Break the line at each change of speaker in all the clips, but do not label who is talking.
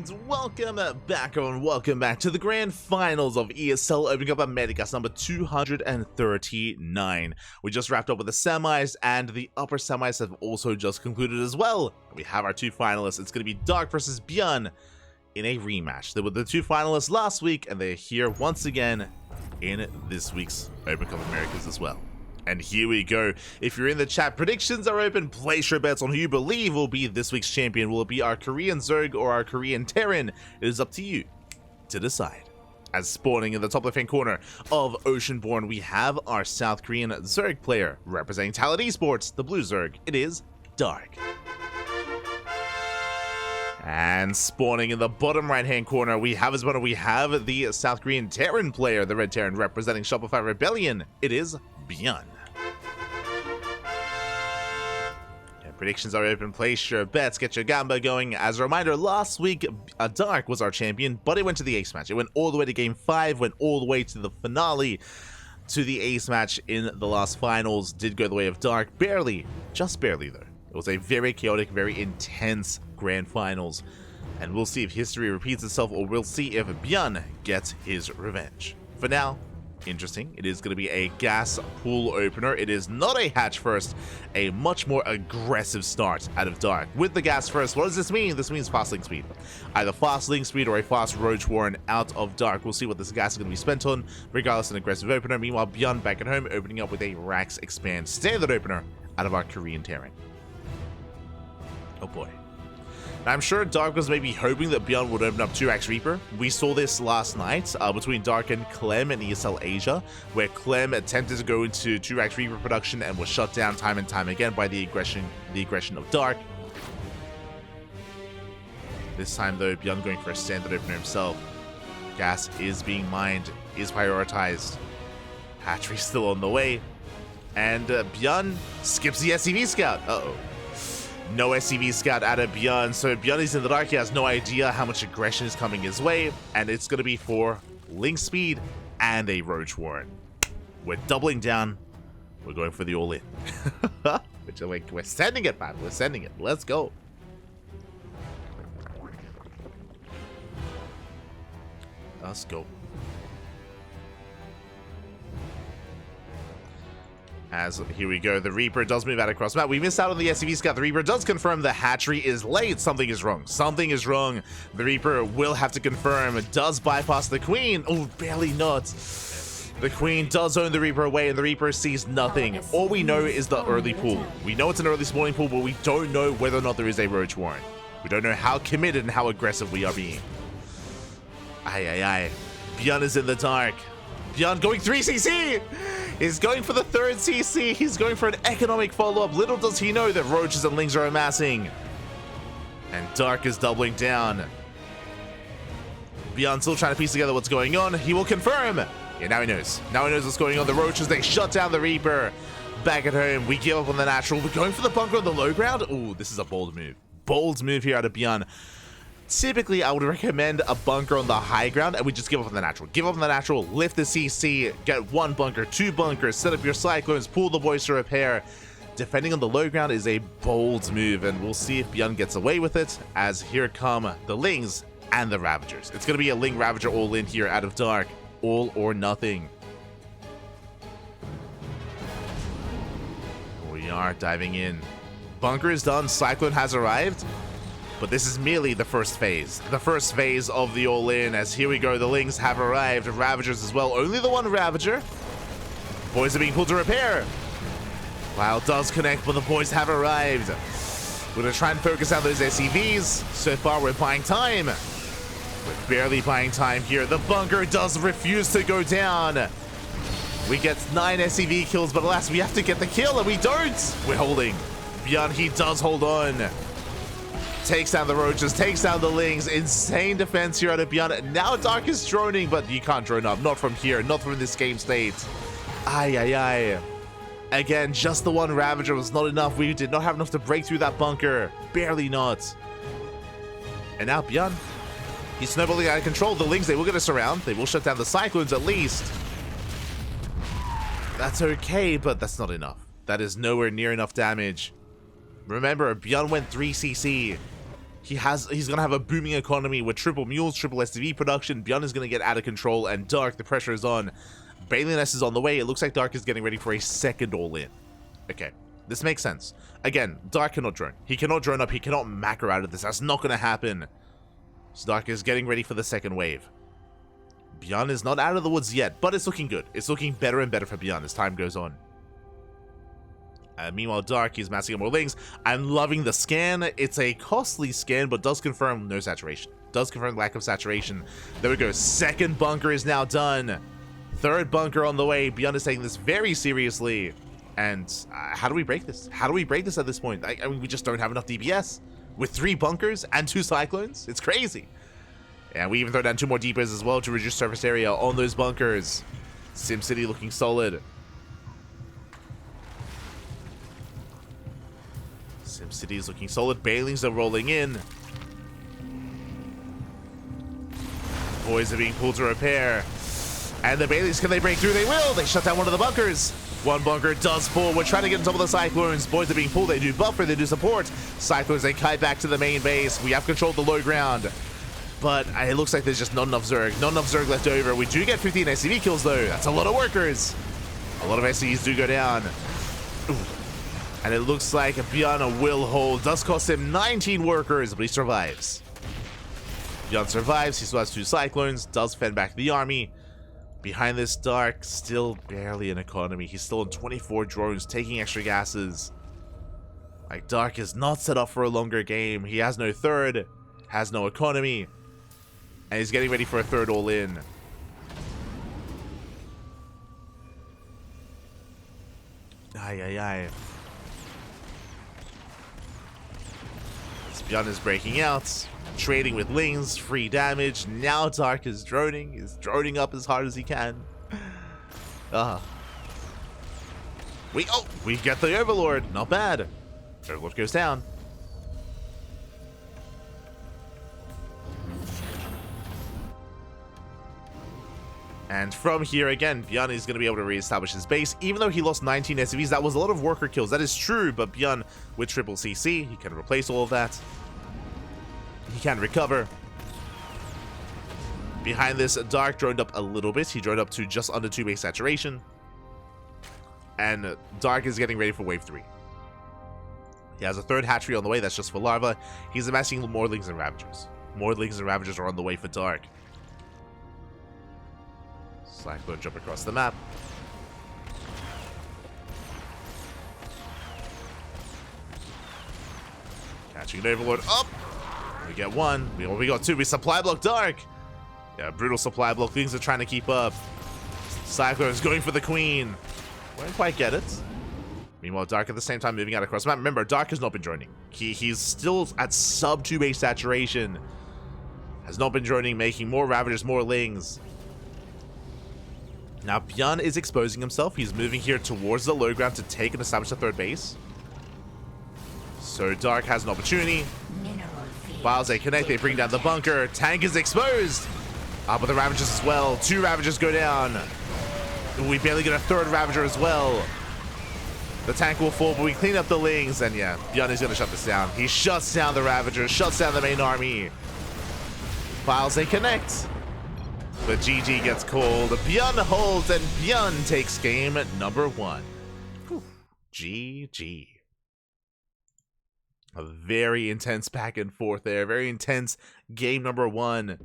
and welcome back to the grand finals of ESL Open Cup Americas number 239. We just wrapped up with the semis, and the upper semis have also just concluded as well. We have our two finalists. It's going to be Dark versus ByuN in a rematch. They were the two finalists last week, and they're here once again in this week's Open Cup Americas as well. And here we go. If you're in the chat, predictions are open. Place your bets on who you believe will be this week's champion. Will it be our Korean Zerg or our Korean Terran? It is up to you to decide. As spawning in the top left-hand corner of Oceanborn, we have our South Korean Zerg player representing Talent Esports, the blue Zerg. It is Dark. And spawning in the bottom right-hand corner, we have the South Korean Terran player, the red Terran representing Shopify Rebellion. It is ByuN. Predictions are open. Place your bets, get your gamba going. As a reminder, last week Dark was our champion, but it went to the ace match. It went all the way to game 5, went all the way to the finale, to the ace match in the last finals. Did go the way of Dark, barely, just barely though. It was a very chaotic, very intense grand finals, and we'll see if history repeats itself, or we'll see if ByuN gets his revenge. For now, interesting. It is going to be a gas pool opener. It is not a hatch first, a much more aggressive start out of Dark. With the gas first, what does this mean? This means fast link speed. Either fast link speed or a fast roach warren out of Dark. We'll see what this gas is going to be spent on. Regardless, an aggressive opener. Meanwhile, ByuN back at home, opening up with a Rax Expand standard opener out of our Korean Terran. Oh boy. Now, I'm sure Dark was maybe hoping that ByuN would open up 2x Reaper. We saw this last night between Dark and Clem in ESL Asia, where Clem attempted to go into 2x Reaper production and was shut down time and time again by the aggression of Dark. This time, though, ByuN going for a standard opener himself. Gas is being mined, is prioritized. Hatchery still on the way. And ByuN skips the SCV scout. Uh-oh. No SCV scout out of ByuN, so ByuN is in the dark. He has no idea how much aggression is coming his way, and it's going to be for link speed and a roach warren. We're doubling down. We're going for the all-in. We're sending it, man. We're sending it. Let's go. Let's go. As here we go, the Reaper does move out across map. We missed out on the SCV scout. The Reaper does confirm the hatchery is late. Something is wrong. Something is wrong. The Reaper will have to confirm. It does bypass the Queen. Oh, barely not. The Queen does own the Reaper away, and the Reaper sees nothing. All we know is the early pool. We know it's an early spawning pool, but we don't know whether or not there is a roach warren. We don't know how committed and how aggressive we are being. Aye. ByuN is in the dark. ByuN going 3cc! He's going for the third CC. He's going for an economic follow-up. Little does he know that roaches and lings are amassing. And Dark is doubling down. ByuN still trying to piece together what's going on. He will confirm. Yeah, now he knows. Now he knows what's going on. The roaches, they shut down the Reaper. Back at home, we give up on the natural. We're going for the bunker on the low ground. Ooh, this is a bold move. Bold move here out of ByuN. Typically, I would recommend a bunker on the high ground, and we just give up on the natural. Give up on the natural, lift the CC, get 1 bunker, 2 bunkers, set up your cyclones, pull the voice to repair. Defending on the low ground is a bold move, and we'll see if ByuN gets away with it, as here come the Lings and the Ravagers. It's going to be a Ling Ravager all in here out of Dark. All or nothing. We are diving in. Bunker is done. Cyclone has arrived. But this is merely the first phase. The first phase of the all-in, as here we go. The Lings have arrived. Ravagers as well. Only the one Ravager. Boys are being pulled to repair. Wow, does connect, but the boys have arrived. We're going to try and focus on those SCVs. So far, we're buying time. We're barely buying time here. The bunker does refuse to go down. We get 9 SCV kills, but alas, we have to get the kill, and we don't. We're holding. ByuN, he does hold on. Takes down the roaches, takes down the lings. Insane defense here out of ByuN. Now Dark is droning, but you can't drone up. Not from here, not from this game state. Aye. Again, just the one Ravager was not enough. We did not have enough to break through that bunker. Barely not. And now ByuN, he's snowballing out of control. The lings, they will get us around. They will shut down the cyclones at least. That's okay, but that's not enough. That is nowhere near enough damage. Remember, ByuN went 3cc. He's gonna have a booming economy with triple mules, triple SDV production. ByuN is gonna get out of control, and Dark, the pressure is on. ByuN is on the way. It looks like Dark is getting ready for a second all-in. Okay, this makes sense. Again, Dark cannot drone. He cannot drone up. He cannot macro out of this. That's not gonna happen. So Dark is getting ready for the second wave. ByuN is not out of the woods yet, but it's looking good. It's looking better and better for ByuN as time goes on. Meanwhile, Dark is massing up more lings. I'm loving the scan. It's a costly scan, but does confirm no saturation. Does confirm lack of saturation. There we go. Second bunker is now done. Third bunker on the way. ByuN is taking this very seriously. And how do we break this? How do we break this at this point? I mean, we just don't have enough DPS. With 3 bunkers and 2 cyclones? It's crazy. And we even throw down 2 more deepers as well to reduce surface area on those bunkers. SimCity looking solid. SimCity is looking solid. Bailings are rolling in. Boys are being pulled to repair. And the Bailings, can they break through? They will. They shut down one of the bunkers. One bunker does fall. We're trying to get on top of the Cyclones. Boys are being pulled. They do buffer. They do support. Cyclones, they kite back to the main base. We have controlled the low ground. But it looks like there's just not enough Zerg. Not enough Zerg left over. We do get 15 SCV kills, though. That's a lot of workers. A lot of SCVs do go down. Ooh. And it looks like ByuN will hold. Does cost him 19 workers, but he survives. ByuN survives. He still has 2 Cyclones. Does fend back the army. Behind this, Dark, still barely an economy. He's still on 24 drones, taking extra gases. Like, Dark is not set up for a longer game. He has no third, has no economy, and he's getting ready for a third all-in. Ay. ByuN is breaking out. Trading with lings, free damage. Now Dark is droning. He's droning up as hard as he can. We get the Overlord. Not bad. Overlord goes down. And from here again, ByuN is going to be able to reestablish his base. Even though he lost 19 SCVs, that was a lot of worker kills. That is true, but ByuN with triple CC, he can replace all of that. He can recover. Behind this, Dark droned up a little bit. He droned up to just under 2 base saturation. And Dark is getting ready for wave 3. He has a third hatchery on the way. That's just for larva. He's amassing more lings and ravagers. More lings and ravagers are on the way for Dark. Cyclone jump across the map. Catching an Overlord up. We get 1. We got 2. We supply block Dark. Yeah, brutal supply block. Things are trying to keep up. Cyclone is going for the Queen. Won't quite get it. Meanwhile, Dark at the same time moving out across the map. Remember, Dark has not been droning. He's still at sub 2 base saturation. Has not been droning, making more Ravagers, more Lings. Now, ByuN is exposing himself. He's moving here towards the low ground to take and establish the third base. So Dark has an opportunity. While they connect, they bring down the bunker. Tank is exposed. But the Ravagers as well. 2 Ravagers go down. We barely get a third Ravager as well. The tank will fall, but we clean up the Lings. And yeah, ByuN is going to shut this down. He shuts down the Ravagers, shuts down the main army. While they connect. But GG gets called. ByuN holds, and ByuN takes game number 1. Whew. GG. A very intense back and forth there. Very intense game number 1.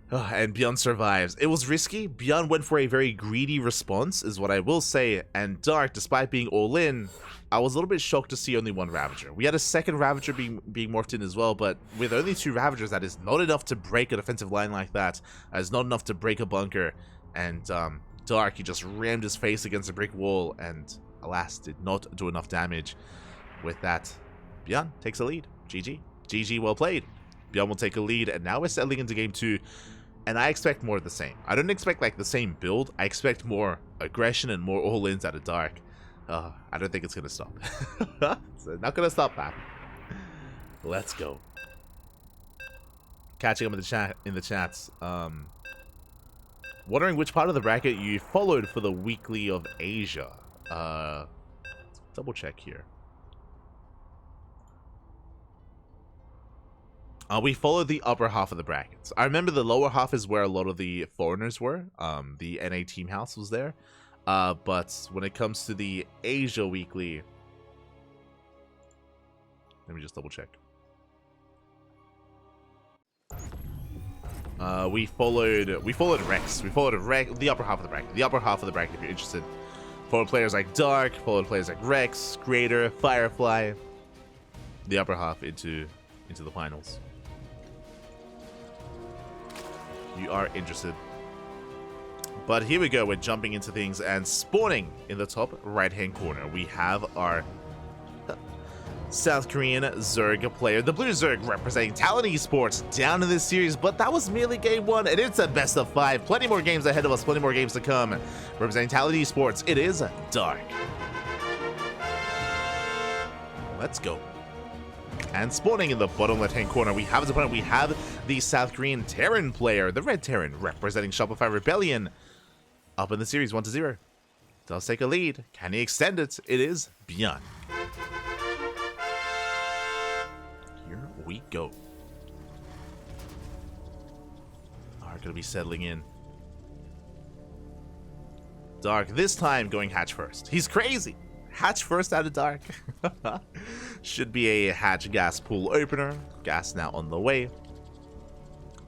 And ByuN survives. It was risky. ByuN went for a very greedy response, is what I will say. And Dark, despite being all in, I was a little bit shocked to see only 1 Ravager. We had a second Ravager being morphed in as well, but with only 2 Ravagers, that is not enough to break a defensive line like that. That is not enough to break a bunker. And Dark, he just rammed his face against a brick wall, and alas, did not do enough damage. With that, ByuN takes a lead. GG. GG, well played. ByuN will take a lead, and now we're settling into game 2. And I expect more of the same. I don't expect like the same build. I expect more aggression and more all-ins out of Dark. I don't think it's gonna stop. It's not gonna stop that. Let's go. Catching up in the chats. Wondering which part of the bracket you followed for the weekly of Asia. Double check here. We followed the upper half of the brackets. I remember the lower half is where a lot of the foreigners were. The NA team house was there. But when it comes to the Asia Weekly, let me just double check. We followed Rex. We followed the upper half of the bracket. The upper half of the bracket, if you're interested. Followed players like Dark. Followed players like Rex, Creator, Firefly. The upper half into the finals. You are interested. But here we go. We're jumping into things and spawning in the top right-hand corner. We have our South Korean Zerg player, the Blue Zerg, representing Talent Esports down in this series, but that was merely game 1, and it's a best of 5. Plenty more games ahead of us, plenty more games to come. Representing Talent Esports, it is Dark. Let's go. And spawning in the bottom left-hand corner, we have as opponent, we have the South Korean Terran player, the Red Terran, representing Shopify Rebellion, up in the series 1-0. Does take a lead. Can he extend it? It is ByuN. We go. Are gonna be settling in. Dark this time going hatch first. He's crazy. Hatch first out of Dark. Should be a hatch gas pool opener. Gas now on the way.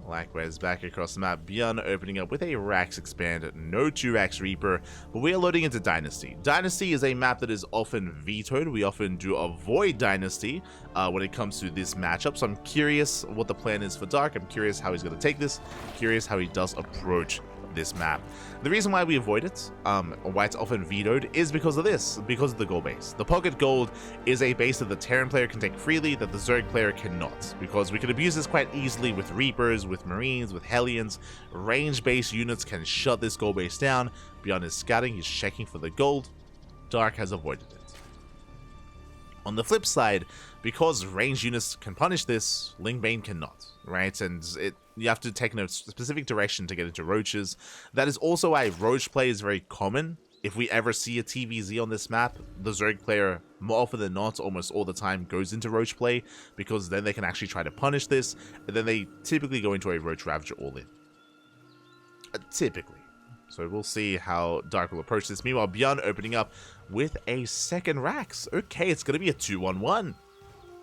Likewise, back across the map, ByuN opening up with a Rax expand, no 2-Rax Reaper, but we are loading into Dynasty. Dynasty is a map that is often vetoed. We often do avoid Dynasty when it comes to this matchup, so I'm curious what the plan is for Dark. I'm curious how he's going to take this, curious how he does approach this map. The reason why we avoid it, why it's often vetoed, is because of this, because of the gold base. The pocket gold is a base that the Terran player can take freely, that the Zerg player cannot, because we can abuse this quite easily with Reapers, with Marines, with Hellions. Range-based units can shut this gold base down. ByuN is scouting, he's checking for the gold. Dark has avoided it. On the flip side, because ranged units can punish this, Lingbane cannot, right? And you have to take in a specific direction to get into roaches. That is also why roach play is very common. If we ever see a TVZ on this map, the Zerg player, more often than not, almost all the time, goes into roach play, because then they can actually try to punish this, and then they typically go into a roach ravager all in. Typically. So we'll see how Dark will approach this. Meanwhile, ByuN opening up with a second Rax. Okay, it's going to be a 2-1-1.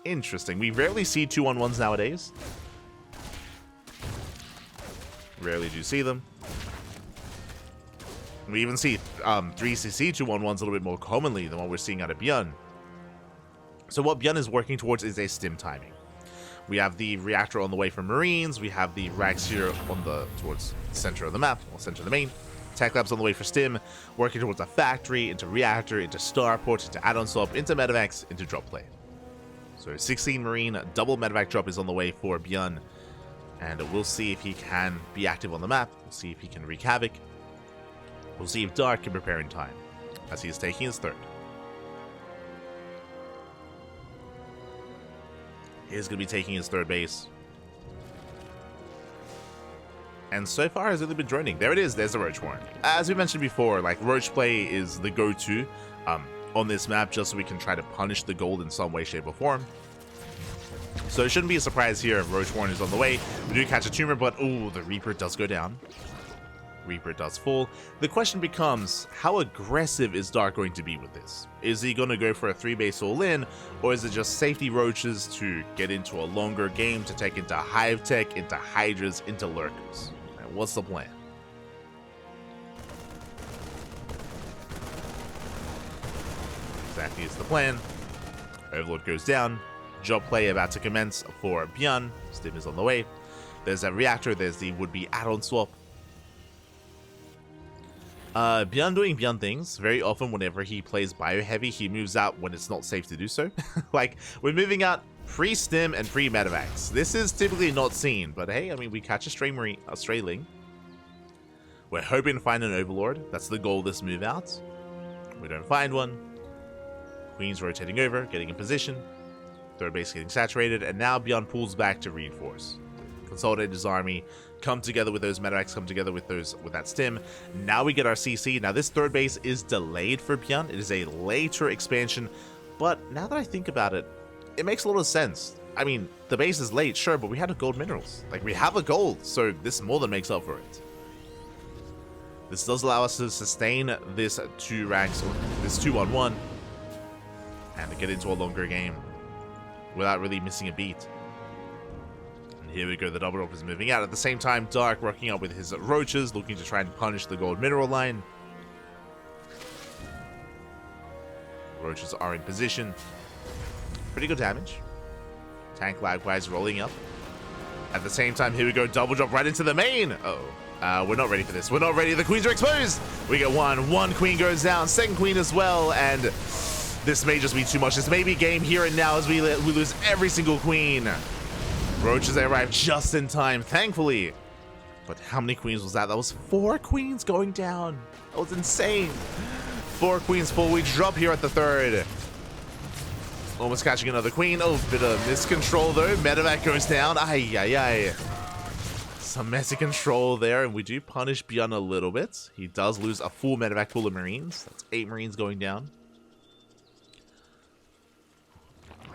Interesting. We rarely see 2-1-1s nowadays. Rarely do see them. We even see 3cc 2-1-1s a little bit more commonly than what we're seeing out of ByuN. So what ByuN is working towards is a stim timing. We have the reactor on the way for Marines. We have the Rax here on towards the center of the map, or center of the main. Tech Labs on the way for stim, working towards a factory, into reactor, into starport, into add-on swap, into medevacs, into drop play. So 16 Marine, double medevac drop is on the way for ByuN, and we'll see if he can be active on the map. We'll see if he can wreak havoc. We'll see if Dark can prepare in time, as he is taking his third. He's going to be taking his third base. And so far has only been droning. There it is, there's the Roach Warren. As we mentioned before, like, Roach play is the go-to on this map, just so we can try to punish the gold in some way, shape, or form. So it shouldn't be a surprise here if Roach Warren is on the way. We do catch a tumor, but ooh, the Reaper does go down. Reaper does fall. The question becomes, how aggressive is Dark going to be with this? Is he going to go for a 3-base all-in, or is it just safety roaches to get into a longer game, to take into Hive Tech, into Hydras, into Lurkers? Right, what's the plan? Exactly is the plan. Overlord goes down. Job play about to commence for ByuN. Stim is on the way. There's a reactor. There's the would-be add-on swap. ByuN doing ByuN things. Very often, whenever he plays bio heavy, he moves out when it's not safe to do so. Like, we're moving out pre-stim and pre-medevacs. This is typically not seen, but hey, I mean, we catch a stray Ling. We're hoping to find an Overlord. That's the goal of this move out. We don't find one. Queen's rotating over, getting in position. Third base getting saturated, and now ByuN pulls back to reinforce. Consolidate his army, come together with those medevacs, come together with that stim. Now we get our CC. Now this third base is delayed for ByuN. It is a later expansion, but now that I think about it, it makes a lot of sense. I mean, the base is late, sure, but we had a gold minerals. Like, we have a gold, so this more than makes up for it. This does allow us to sustain this 2 ranks, or this 2-on-1, and to get into a longer game without really missing a beat. And here we go, the double rope is moving out. At the same time, Dark rocking up with his roaches, looking to try and punish the gold mineral line. Roaches are in position. Pretty good damage. Tank likewise rolling up. At the same time, here we go, double drop right into the main. Uh-oh. We're not ready for this. We're not ready. The queens are exposed. We get one queen goes down, second queen as well, and this may just be too much. This may be game here and now as we lose every single queen. Roaches arrive just in time, thankfully. But how many queens was that? That was 4 queens going down. That was insane. 4 queens full. We drop here at the 3rd. Almost catching another queen. Oh, bit of miscontrol though. Medevac goes down. Ay. Some messy control there, and we do punish ByuN a little bit. He does lose a full medevac pool of marines. That's 8 marines going down.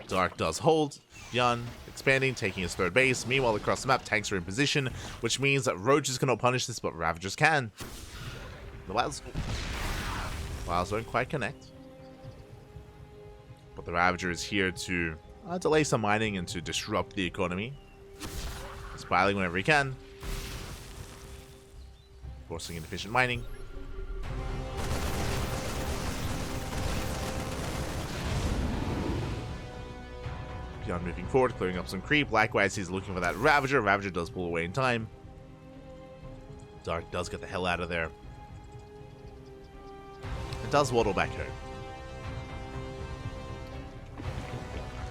Dark does hold. ByuN expanding, taking his 3rd base. Meanwhile, across the map, tanks are in position, which means that roaches cannot punish this, but ravagers can. The wilds don't quite connect. But the Ravager is here to delay some mining and to disrupt the economy. Spiling whenever he can. Forcing inefficient mining. ByuN moving forward, clearing up some creep. Likewise, he's looking for that Ravager. Ravager does pull away in time. Dark does get the hell out of there. It does waddle back home.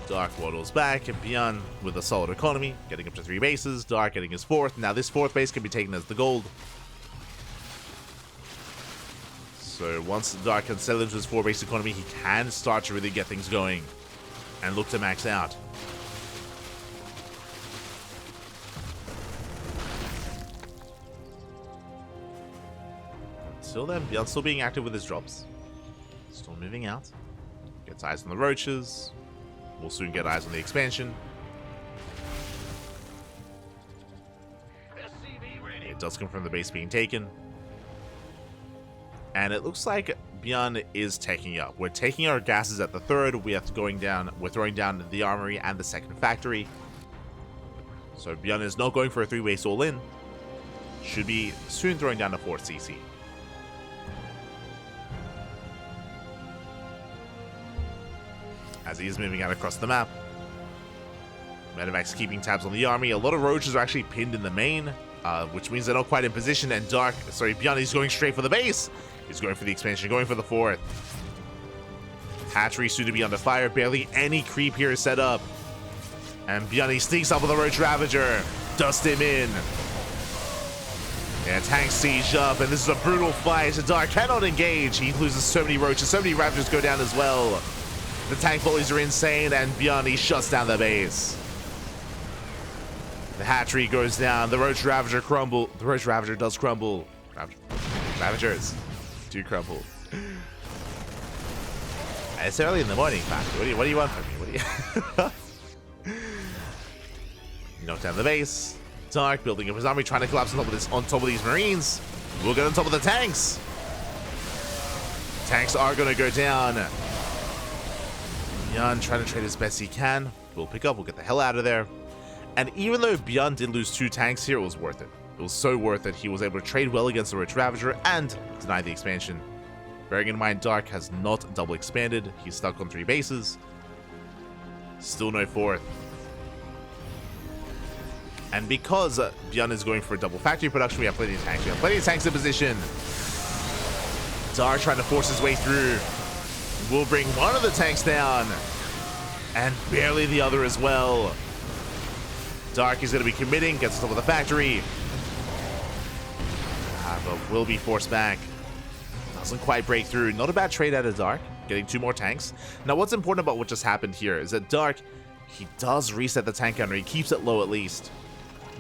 Dark waddles back, and ByuN with a solid economy, getting up to 3 bases. Dark getting his 4th. Now this 4th base can be taken as the gold. So once Dark can settle into his 4-base economy, he can start to really get things going and look to max out. Until then, ByuN still being active with his drops. Still moving out. Gets eyes on the roaches. We'll soon get eyes on the expansion. It does come from the base being taken. And it looks like ByuN is taking up. We're taking our gases at the 3rd. We're throwing down the armory and the 2nd factory. So ByuN is not going for a 3-base all-in. Should be soon throwing down a 4th CC. As he is moving out across the map. Medevac's keeping tabs on the army. A lot of roaches are actually pinned in the main, which means they're not quite in position. And ByuN is going straight for the base. He's going for the expansion, going for the 4th. Hatchery soon to be under fire. Barely any creep here is set up. And ByuN sneaks up with the Roach Ravager. Dust him in. And tank siege up, and this is a brutal fight. Dark cannot engage. He loses so many roaches. So many Ravagers go down as well. The tank volleys are insane, and ByuN shuts down the base. The hatchery goes down. The Roach Ravager crumble. The Roach Ravager does crumble. Ravagers do crumble. It's early in the morning, Factor. What do you want from me? Knock down the base. Dark building up his army, trying to collapse on top of these marines. We'll get on top of the tanks. Tanks are going to go down. ByuN trying to trade as best he can. We'll pick up. We'll get the hell out of there. And even though ByuN did lose 2 tanks here, it was worth it. It was so worth it. He was able to trade well against the Roach Ravager and deny the expansion. Bearing in mind, Dark has not double expanded. He's stuck on 3 bases. Still no 4th. And because ByuN is going for a double factory production, we have plenty of tanks. We have plenty of tanks in position. Dark trying to force his way through. We'll bring one of the tanks down. And barely the other as well. Dark is going to be committing, gets on top of the factory. But will be forced back. Doesn't quite break through. Not a bad trade out of Dark. Getting 2 more tanks. Now what's important about what just happened here is that Dark, he does reset the tank counter. He keeps it low at least.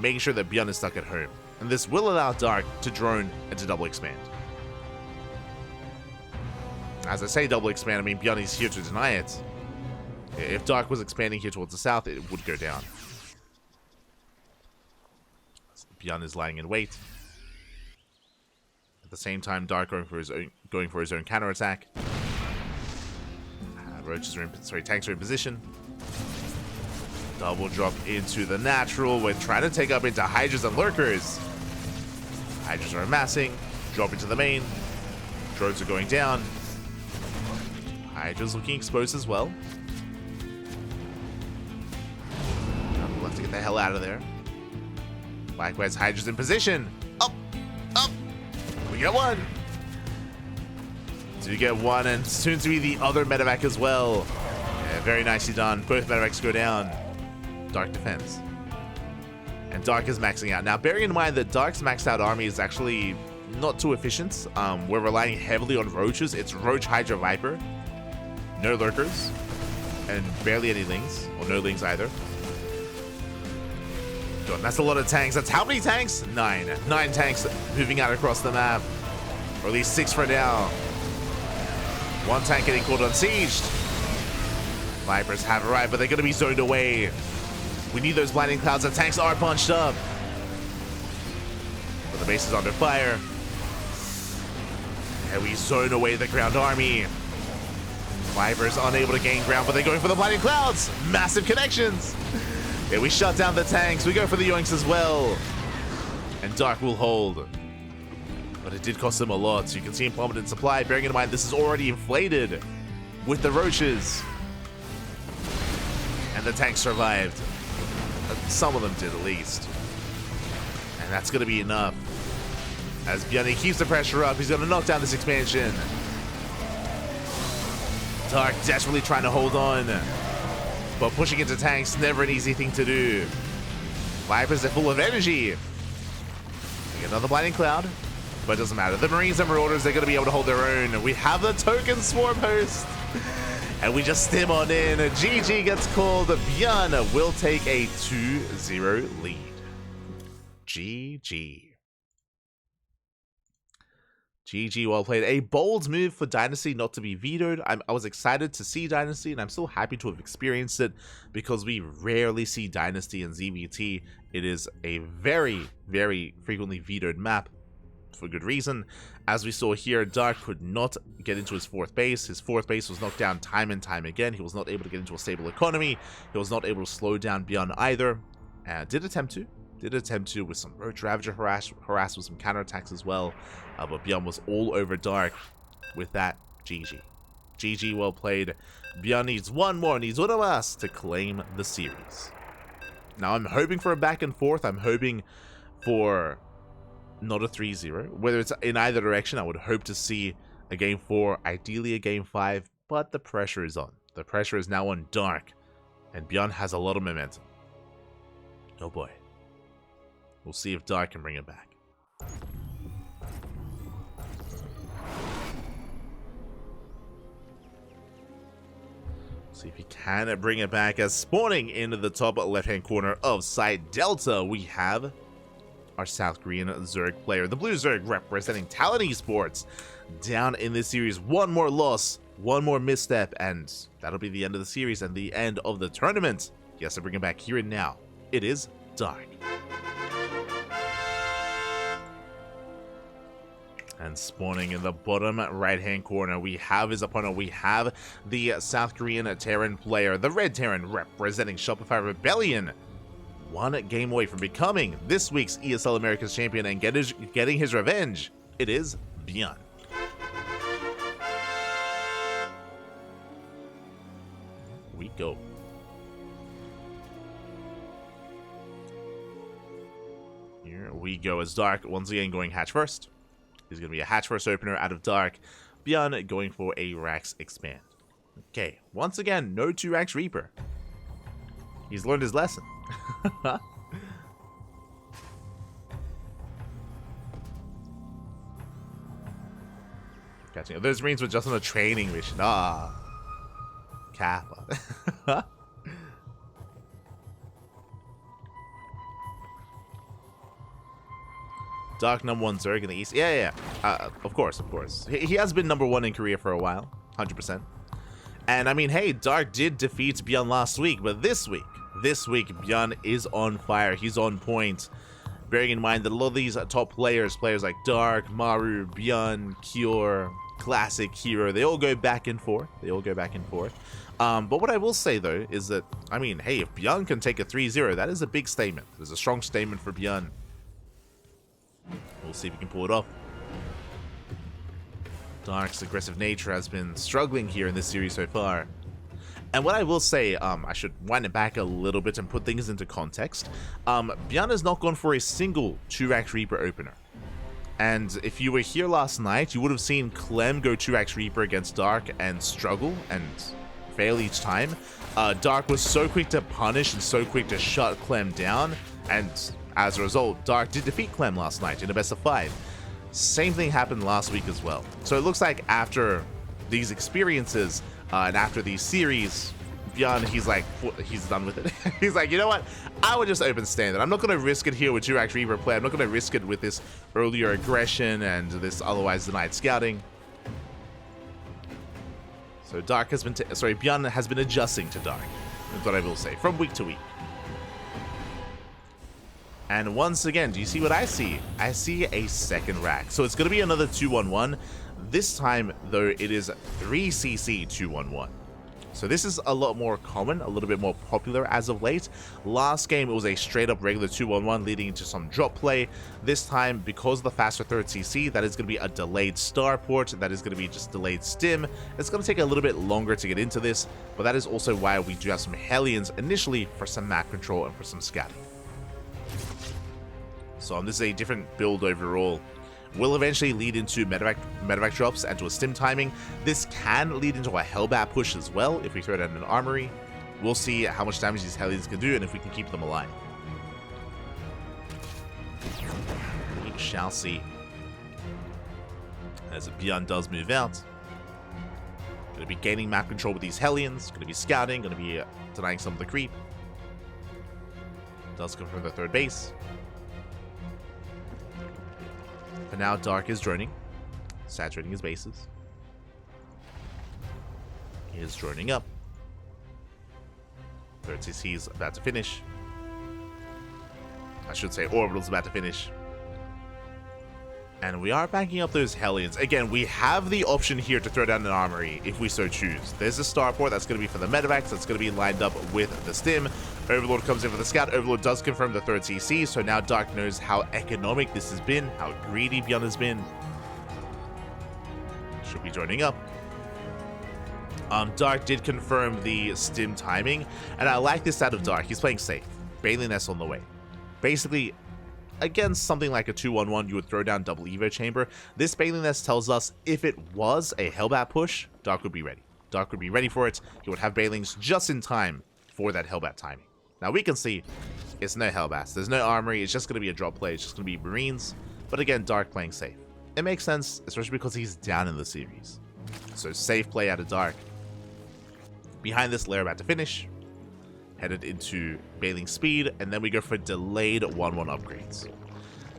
Making sure that ByuN is stuck at home. And this will allow Dark to drone and to double expand. As I say double expand, I mean ByuN is here to deny it. If Dark was expanding here towards the south, it would go down. ByuN is lying in wait. At the same time, Dark going for his own counterattack. Roaches are in, tanks are in position. Double drop into the natural. We're trying to take up into Hydras and Lurkers. Hydras are amassing. Drop into the main. Drones are going down. Hydra's looking exposed as well. We'll have to get the hell out of there. Likewise, Hydra's in position. Up! Up! We get one! So you get one, and soon to be the other medevac as well. Yeah, very nicely done. Both medevacs go down. Dark defense. And Dark is maxing out. Now, bearing in mind that Dark's maxed out army is actually not too efficient. We're relying heavily on Roaches. It's Roach, Hydra, Viper. No Lurkers. And barely any Lings. Or no Lings either. God, that's a lot of tanks. That's how many tanks? 9. 9 tanks moving out across the map. Or at least 6 for now. 1 tank getting called unsieged. Vipers have arrived, but they're going to be zoned away. We need those blinding clouds. The tanks are bunched up. But the base is under fire. And we zone away the ground army. Vipers unable to gain ground, but they're going for the blinding clouds. Massive connections. Yeah, we shut down the tanks. We go for the yoinks as well. And Dark will hold. But it did cost them a lot. So you can see him plummet in supply. Bearing in mind, this is already inflated with the Roaches. And the tanks survived. Some of them did at least. And that's going to be enough. As ByuN keeps the pressure up, he's going to knock down this expansion. Dark desperately trying to hold on. But pushing into tanks, never an easy thing to do. Vipers are full of energy. We get another blinding cloud. But it doesn't matter. The Marines and Marauders, they're going to be able to hold their own. We have the token swarm host. And we just stim on in. GG gets called. ByuN will take a 2-0 lead. GG. GG, well played. A bold move for Dynasty not to be vetoed. I was excited to see Dynasty, and I'm so happy to have experienced it because we rarely see Dynasty in ZvT. It is a very, very frequently vetoed map. For good reason. As we saw here, Dark could not get into his 4th base. His 4th base was knocked down time and time again. He was not able to get into a stable economy. He was not able to slow down ByuN either. Did attempt to with some Roach Ravager harass with some counterattacks as well. But ByuN was all over Dark with that. GG. GG, well played. ByuN needs one of us to claim the series. Now I'm hoping for a back and forth. I'm hoping for not a 3-0. Whether it's in either direction, I would hope to see a game 4, ideally a game 5, but the pressure is on. The pressure is now on Dark, and ByuN has a lot of momentum. Oh boy. We'll see if Dark can bring it back. See if he can bring it back, as spawning into the top left-hand corner of side Delta, we have our South Korean Zerg player, the Blue Zerg representing Talon Esports, down in this series. One more loss, one more misstep, and that'll be the end of the series and the end of the tournament. He has to bring it back here and now. It is Dark. And spawning in the bottom right-hand corner, we have his opponent. We have the South Korean Terran player, the Red Terran representing Shopify Rebellion. One game away from becoming this week's ESL Americas champion and getting his revenge. It is ByuN. We go. Here we go as Dark once again going hatch first. He's going to be a hatch first opener out of Dark. ByuN going for a Rax expand. Okay, once again, no 2 Rax Reaper. He's learned his lesson. Catching up. Those Marines were just on a training mission. Ah. Kappa. Dark #1 Zerg in the East. Yeah. Of course. He has been #1 in Korea for a while. 100%. And I mean, hey, Dark did defeat ByuN last week, but this week, ByuN is on fire. He's on point. Bearing in mind that a lot of these top players like Dark, Maru, ByuN, Kior, Classic, Hero, they all go back and forth. But what I will say, though, is that, I mean, hey, if ByuN can take a 3-0, that is a big statement. There's a strong statement for ByuN. We'll see if he can pull it off. Dark's aggressive nature has been struggling here in this series so far. And what I will say, I should wind it back a little bit and put things into context. ByuN has not gone for a single 2-Rax Reaper opener. And if you were here last night, you would have seen Clem go 2-Rax Reaper against Dark and struggle and fail each time. Dark was so quick to punish and so quick to shut Clem down, and as a result, Dark did defeat Clem last night in a best of 5. Same thing happened last week as well. So it looks like after these experiences and after these series, ByuN, he's done with it. He's like, you know what? I would just open standard. I'm not going to risk it here with 2-Rax Reaper play. I'm not going to risk it with this earlier aggression and this otherwise denied scouting. So ByuN has been adjusting to Dark. That's what I will say, from week to week. And once again, do you see what I see? I see a second rack. So it's going to be another 2-1-1. This time, though, it is 3cc 2-1-1. So this is a lot more common, a little bit more popular as of late. Last game, it was a straight-up regular 2-1-1 leading into some drop play. This time, because of the faster 3rd CC, that is going to be a delayed starport. That is going to be just delayed stim. It's going to take a little bit longer to get into this, but that is also why we do have some Hellions initially for some map control and for some scouting. So this is a different build overall. Will eventually lead into medevac drops and to a stim timing. This can lead into a Hellbat push as well if we throw down an armory. We'll see how much damage these Hellions can do and if we can keep them alive. We shall see. As ByuN does move out. Going to be gaining map control with these Hellions. Going to be scouting. Going to be denying some of the creep. Does come from the 3rd base. For now, Dark is droning, saturating his bases. He is droning up. 3rd CC is about to finish. I should say Orbital's about to finish. And we are backing up those Hellions. Again, we have the option here to throw down an armory if we so choose. There's a starport that's going to be for the medevacs. That's going to be lined up with the stim. Overlord comes in for the scout. Overlord does confirm the 3rd CC, so now Dark knows how economic this has been, how greedy ByuN has been. Should be joining up. Dark did confirm the stim timing, and I like this out of Dark. He's playing safe. Bailey Nest on the way. Basically, against something like a 2-1-1, you would throw down double Evo chamber. This Bailey Nest tells us if it was a Hellbat push, Dark would be ready. Dark would be ready for it. He would have Bailings just in time for that Hellbat timing. Now we can see it's no Hellbats. There's no armory. It's just going to be a drop play. It's just going to be Marines. But again, Dark playing safe. It makes sense, especially because he's down in the series. So safe play out of Dark. Behind this, Lair about to finish. Headed into Bailing speed. And then we go for delayed 1-1 upgrades.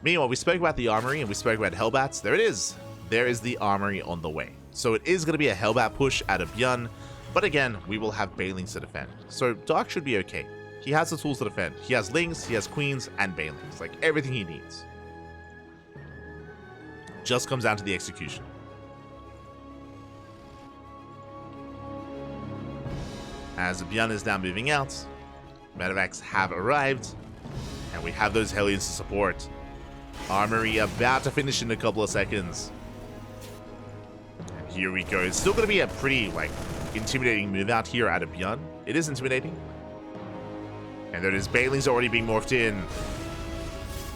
Meanwhile, we spoke about the armory and we spoke about Hellbats. There it is. There is the armory on the way. So it is going to be a Hellbat push out of ByuN. But again, we will have Bailings to defend. So Dark should be okay. He has the tools to defend. He has Lings, he has Queens, and Bailings. Like, everything he needs. Just comes down to the execution. As ByuN is now moving out, medevacs have arrived, and we have those Hellions to support. Armory about to finish in a couple of seconds. And here we go. It's still going to be a pretty, intimidating move out here out of ByuN. It is intimidating. And there it is. Bailings already being morphed in.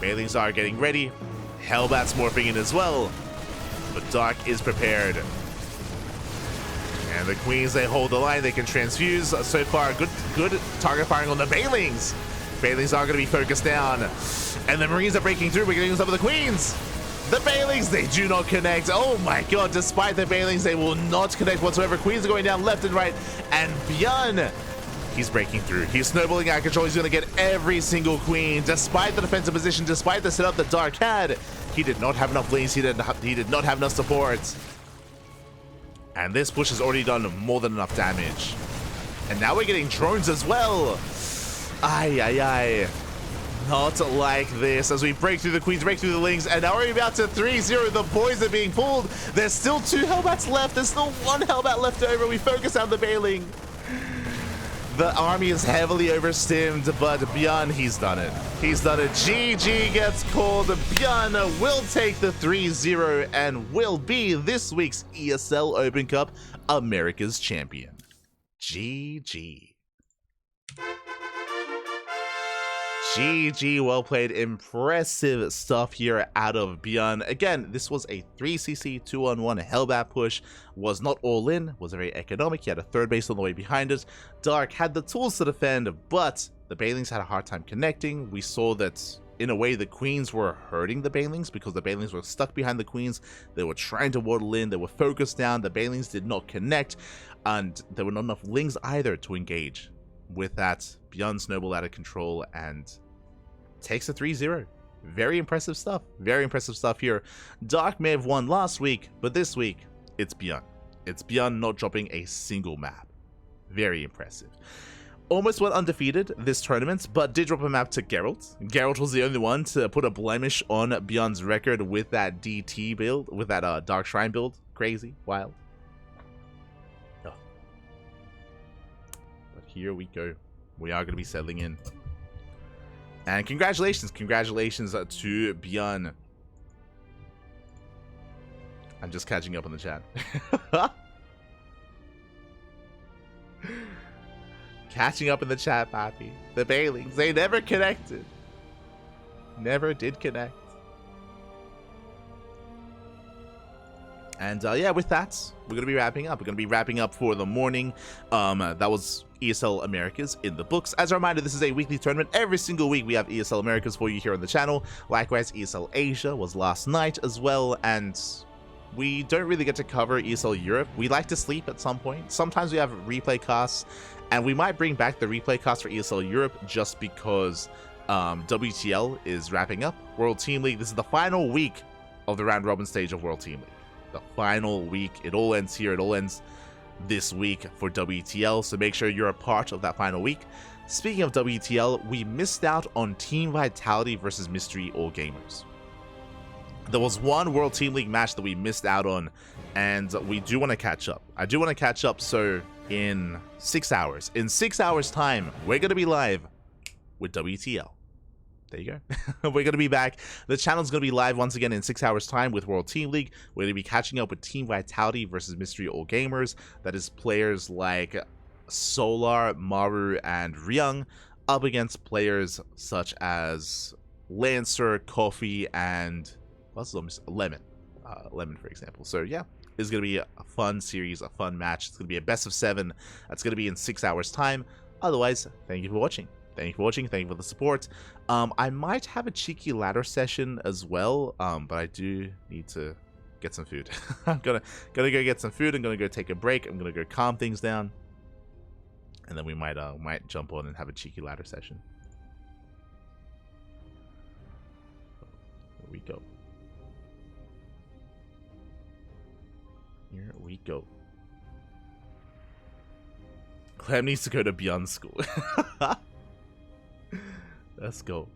Bailings are getting ready. Hellbat's morphing in as well. But Dark is prepared. And the Queens, they hold the line. They can transfuse. So far, good target firing on the Bailings. Bailings are going to be focused down. And the Marines are breaking through. We're getting some of the Queens. The Bailings, they do not connect. Oh my god, despite the Bailings, they will not connect whatsoever. Queens are going down left and right. And ByuN, he's breaking through. He's snowballing out of control. He's going to get every single Queen. Despite the defensive position, despite the setup that Dark had, he did not have enough lanes. He did not have enough support. And this push has already done more than enough damage. And now we're getting drones as well. Ay, ay, ay. Not like this as we break through the queens, break through the lings, and now we're about to 3-0. The boys are being pulled. There's still 2 Hellbats left. There's still 1 Hellbat left over. We focus on the bailing. The army is heavily overstimmed, but ByuN, he's done it. He's done it. GG gets called. ByuN will take the 3-0 and will be this week's ESL Open Cup Americas champion. GG. GG, well played. Impressive stuff here out of ByuN. Again, this was a 3cc 2-on-1 Hellbat push. Was not all in, was very economic. He had a third base on the way behind it. Dark had the tools to defend, but the Banelings had a hard time connecting. We saw that in a way the queens were hurting the Banelings because the Banelings were stuck behind the queens. They were trying to waddle in, they were focused down, the Banelings did not connect, and there were not enough lings either to engage. With that, ByuN snowballed out of control and takes a 3-0. Very impressive stuff. Very impressive stuff here. Dark may have won last week, but this week, it's ByuN. It's ByuN not dropping a single map. Very impressive. Almost went undefeated this tournament, but did drop a map to Geralt. Geralt was the only one to put a blemish on ByuN's record with that DT build, with that Dark Shrine build. Crazy. Wild. Oh. But here we go. We are going to be settling in. And congratulations to ByuN. I'm just catching up on the chat. Catching up in the chat, Pappy. The Banelings, they never connected. Never did connect. And yeah, with that, we're going to be wrapping up. We're going to be wrapping up for the morning. That was ESL Americas in the books. As a reminder, this is a weekly tournament. Every single week we have ESL Americas for you here on the channel. Likewise, ESL Asia was last night as well. And we don't really get to cover ESL Europe. We like to sleep at some point. Sometimes we have replay casts. And we might bring back the replay cast for ESL Europe just because WTL is wrapping up. World Team League, this is the final week of the round robin stage of World Team League. The final week. It all ends here. It all ends this week for WTL. So make sure you're a part of that final week. Speaking of WTL, we missed out on Team Vitality versus Mystery All Gamers. There was one World Team League match that we missed out on, and we do want to catch up. I do want to catch up, so in 6 hours. In 6 hours' time, we're going to be live with WTL. There you go. We're going to be back. The channel's going to be live once again in 6 hours' time with World Team League. We're going to be catching up with Team Vitality versus Mystery All Gamers. That is players like Solar, Maru, and Ryung up against players such as Lancer, Coffee, and Lemon. Lemon, for example. So yeah, it's going to be a fun series, a fun match. It's going to be a best of 7. That's going to be in 6 hours' time. Otherwise, thank you for watching. Thank you for watching. Thank you for the support. I might have a cheeky ladder session as well, but I do need to get some food. I'm gonna go get some food. I'm gonna go take a break. I'm gonna go calm things down, and then we might jump on and have a cheeky ladder session. Here we go. Here we go. Clem needs to go to ByuN school. Let's go.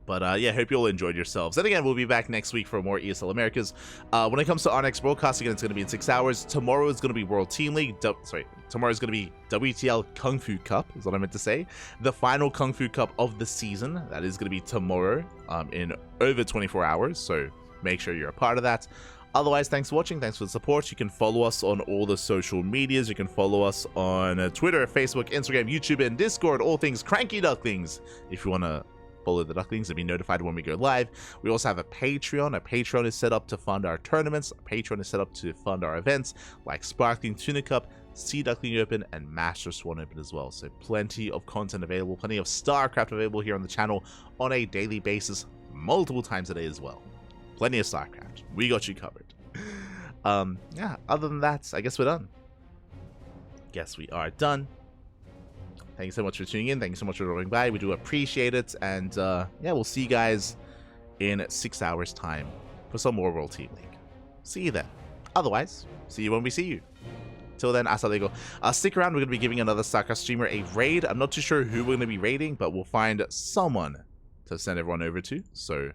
But yeah, hope you all enjoyed yourselves. And again, we'll be back next week for more ESL Americas. When it comes to our next broadcast, again, it's going to be in 6 hours. Tomorrow is going to be World Team League. Tomorrow is going to be WTL Kung Fu Cup, is what I meant to say. The final Kung Fu Cup of the season. That is going to be tomorrow in over 24 hours. So make sure you're a part of that. Otherwise, thanks for watching. Thanks for the support. You can follow us on all the social medias. You can follow us on Twitter, Facebook, Instagram, YouTube, and Discord. All things CranKy Ducklings. If you want to follow the Ducklings and be notified when we go live. We also have a Patreon. A Patreon is set up to fund our tournaments. A Patreon is set up to fund our events like Sparkling Tuna Cup, Sea Duckling Open, and Master Swan Open as well. So plenty of content available. Plenty of StarCraft available here on the channel on a daily basis, multiple times a day as well. Plenty of StarCraft. We got you covered. Yeah, other than that, I guess we're done. Guess we are done. Thank you so much for tuning in. Thank you so much for dropping by. We do appreciate it. And yeah, we'll see you guys in 6 hours' time for some more World Team League. See you then. Otherwise, see you when we see you. Till then, hasta luego. Stick around, we're going to be giving another StarCraft streamer a raid. I'm not too sure who we're going to be raiding, but we'll find someone to send everyone over to. So,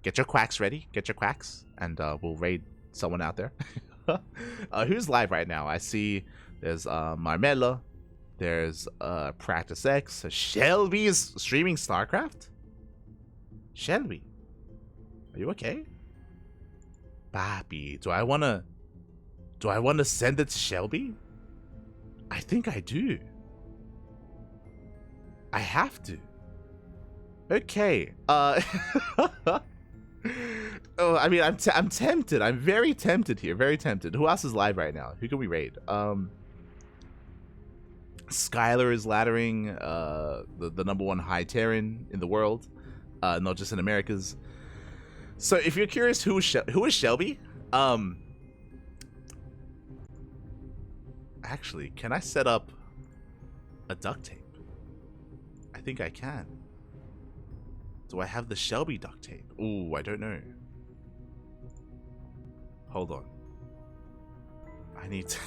get your quacks ready, get your quacks, and we'll raid someone out there. Who's live right now? I see there's Marmella, there's Practice X, Shelby is streaming StarCraft? Shelby, are you okay? Papi, do I wanna send it to Shelby? I think I do. I have to. Okay. Oh, I mean, I'm tempted. I'm very tempted here. Very tempted. Who else is live right now? Who can we raid? Skylar is laddering the #1 high Terran in the world, not just in Americas. So if you're curious who is Shelby, actually, can I set up a duct tape? I think I can. Do I have the Shelby duct tape? Ooh, I don't know. Hold on. I need to...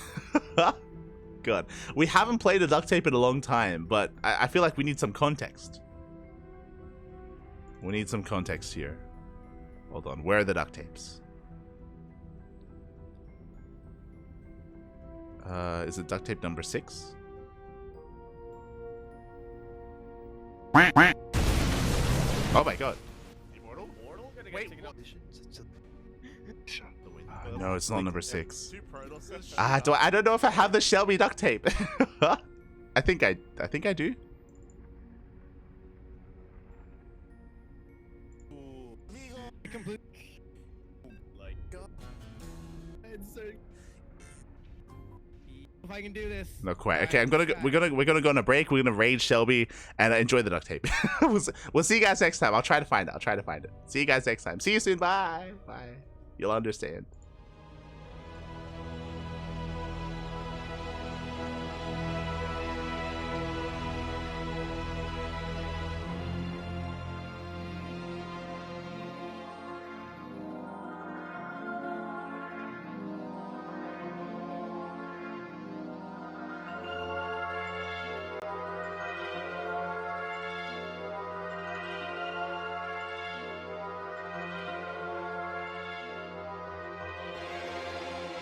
God. We haven't played a duct tape in a long time, but I feel like we need some context. We need some context here. Hold on. Where are the duct tapes? Is it duct tape number 6? Oh my god. Immortal? Wait, no, it's not number 6. I don't know if I have the Shelby duct tape. I think I do.
If I can do this.
No, quite. Okay, we're gonna go on a break. We're gonna raid Shelby and enjoy the duct tape. We'll see you guys next time. I'll try to find it. See you guys next time. See you soon. Bye. Bye. You'll understand.